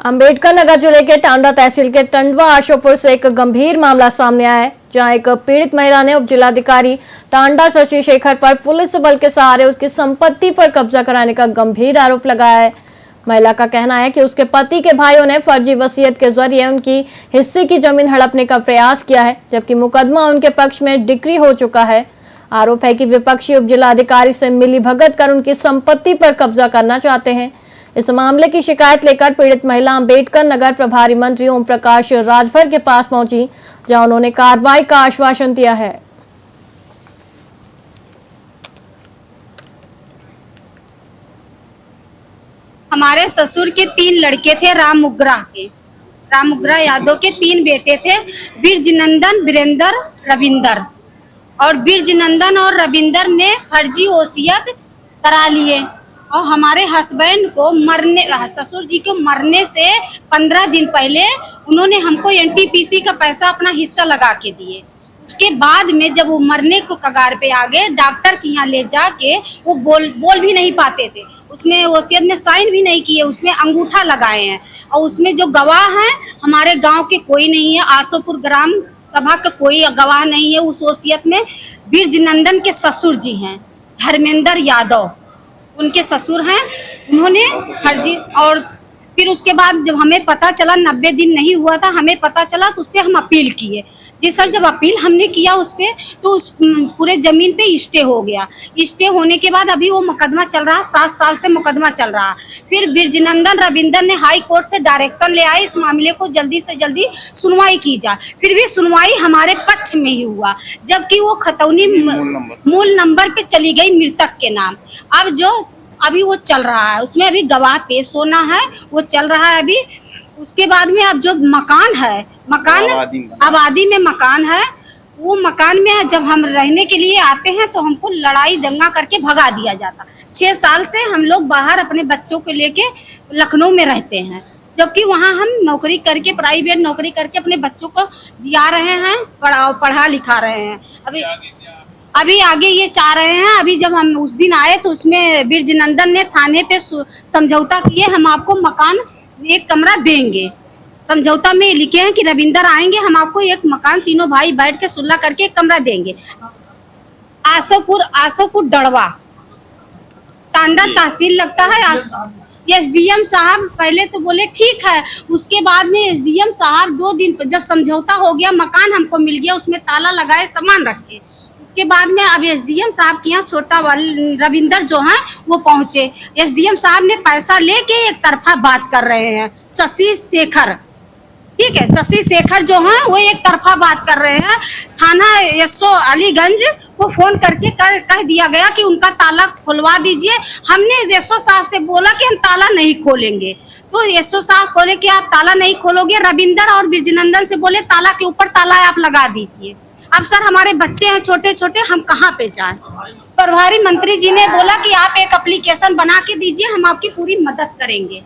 अंबेडकर नगर जिले के टांडा तहसील के टंडवा आशोपुर से एक गंभीर मामला सामने आया है, जहां एक पीड़ित महिला ने उप जिलाधिकारी टांडा शशि शेखर पर पुलिस बल के सहारे उसकी संपत्ति पर कब्जा कराने का गंभीर आरोप लगाया है। महिला का कहना है कि उसके पति के भाइयों ने फर्जी वसीयत के जरिए उनकी हिस्से की जमीन हड़पने का प्रयास किया है, जबकि मुकदमा उनके पक्ष में डिक्री हो चुका है। आरोप है कि विपक्षी उप जिलाधिकारी से मिलीभगत कर उनकी संपत्ति पर कब्जा करना चाहते हैं। इस मामले की शिकायत लेकर पीड़ित महिला अंबेडकर नगर प्रभारी मंत्री ओम प्रकाश राजभर के पास पहुंची, जहां उन्होंने कार्रवाई का आश्वासन दिया है। हमारे ससुर के 3 लड़के थे, राम उग्रा यादव के 3 बेटे थे, बीरजनंदन, वीरेंद्र, रविंदर। और बीरजनंदन और रविंदर ने फर्जी वसीयत करा लिए और हमारे हस्बैंड को ससुर जी को मरने से 15 दिन पहले उन्होंने हमको एनटीपीसी का पैसा अपना हिस्सा लगा के दिए। उसके बाद में जब वो मरने को कगार पे आ गए, डॉक्टर के यहाँ ले जाके वो बोल भी नहीं पाते थे, उसमें वसीयत में साइन भी नहीं किए, उसमें अंगूठा लगाए हैं। और उसमें जो गवाह हैं हमारे गांव के कोई नहीं है, आशोपुर ग्राम सभा का कोई गवाह नहीं है। उस वसीयत में बीरजनंदन के ससुर जी हैं, धर्मेंद्र यादव उनके ससुर हैं, उन्होंने फर्जी। और फिर उसके बाद जब हमें पता चला, 90 दिन नहीं हुआ था, हमें पता चला तो उस पर हम अपील किए। जी सर, जब अपील हमने किया उस पर तो उस पूरे जमीन पे स्टे हो गया। स्टे होने के बाद अभी वो मुकदमा चल रहा, 7 साल से मुकदमा चल रहा। फिर बीरजनंदन रविंदर ने हाई कोर्ट से डायरेक्शन ले आए, इस मामले को जल्दी से जल्दी सुनवाई की जाए। फिर भी सुनवाई हमारे पक्ष में ही हुआ, जबकि वो खतौनी मूल नंबर पे चली गई मृतक के नाम। अब जो अभी वो चल रहा है, उसमें अभी गवाह पेश होना है, वो चल रहा है अभी। उसके बाद में अब जो मकान है, आबादी में मकान है, वो मकान में जब हम रहने के लिए आते हैं तो हमको लड़ाई दंगा करके भगा दिया जाता। 6 साल से हम लोग बाहर अपने बच्चों को लेके लखनऊ में रहते हैं, जबकि वहाँ हम नौकरी करके, प्राइवेट नौकरी करके अपने बच्चों को जिया रहे हैं, पढ़ा लिखा रहे हैं। अभी आगे ये चाह रहे हैं। अभी जब हम उस दिन आए तो उसमें बीरजनंदन ने थाने पे समझौता किए, हम आपको मकान 1 कमरा देंगे। समझौता में लिखे हैं कि रविंदर आएंगे, हम आपको 1 मकान, तीनों भाई बैठ के सुलह करके 1 कमरा देंगे। आशोपुर डड़वा टांडा तहसील लगता है। एसडीएम साहब पहले तो बोले ठीक है, उसके बाद में एसडीएम साहब 2 दिन जब समझौता हो गया, मकान हमको मिल गया, उसमें ताला लगाए, सामान रखे। उसके बाद में अब एसडीएम साहब के यहाँ छोटा वाले रविंदर जो हैं वो पहुंचे। एसडीएम साहब ने पैसा लेके एक तरफा बात कर रहे हैं। शशि शेखर, ठीक है, शशि शेखर जो हैं वो एक तरफा बात कर रहे हैं। थाना एसओ अलीगंज को फोन करके कह दिया गया कि उनका ताला खुलवा दीजिए। हमने एसओ साहब से बोला कि हम ताला नहीं खोलेंगे, तो एसओ साहब बोले कि आप ताला नहीं खोलोगे। रविंदर और बीरजनंदन से बोले ताला के ऊपर ताला आप लगा दीजिए। अब सर हमारे बच्चे हैं छोटे छोटे, हम कहाँ पे जाएं? प्रभारी मंत्री जी ने बोला कि आप एक एप्लीकेशन बना के दीजिए, हम आपकी पूरी मदद करेंगे।